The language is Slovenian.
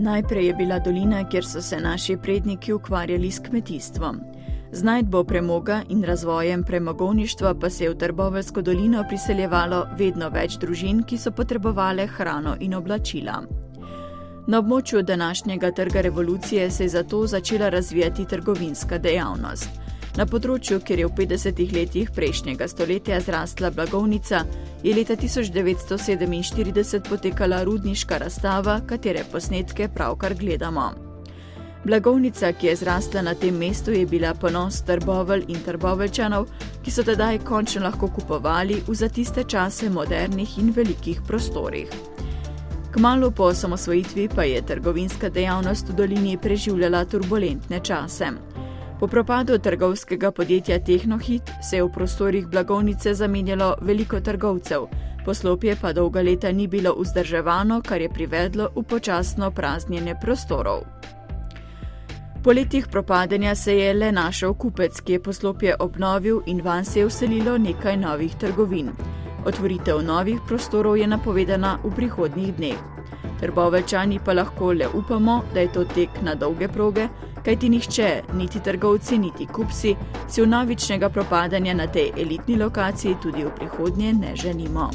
Najprej je bila dolina, kjer so se naši predniki ukvarjali s kmetijstvom. Z najdbo premoga in razvojem premogovništva pa se je v Trboveljsko dolino priseljevalo vedno več družin, ki so potrebovale hrano in oblačila. Na območju današnjega Trga revolucije se je zato začela razvijati trgovinska dejavnost. Na področju, kjer je v 50 letih prejšnjega stoletja zrastla blagovnica, je leta 1947 potekala rudniška razstava, katere posnetke pravkar gledamo. Blagovnica, ki je zrastla na tem mestu, je bila ponos Trbovelj in Trboveljčanov, ki so tedaj končno lahko kupovali v za tiste čase modernih in velikih prostorih. Kmalu po osamosvojitvi pa je trgovinska dejavnost v dolini preživljala turbulentne čase. Po propadu trgovskega podjetja Tehnohit se je v prostorih blagovnice zamenjalo veliko trgovcev, poslopje pa dolga leta ni bilo vzdrževano, kar je privedlo v počasno praznjenje prostorov. Po letih propadanja se je le našel kupec, ki je poslopje obnovil in vanj se je vselilo nekaj novih trgovin. Otvoritev novih prostorov je napovedana v prihodnjih dneh. Trboveljčani pa lahko le upamo, da je to tek na dolge proge, kajti nihče, niti trgovci, niti kupci, si vnovičnega propadanja na tej elitni lokaciji tudi v prihodnje ne želimo.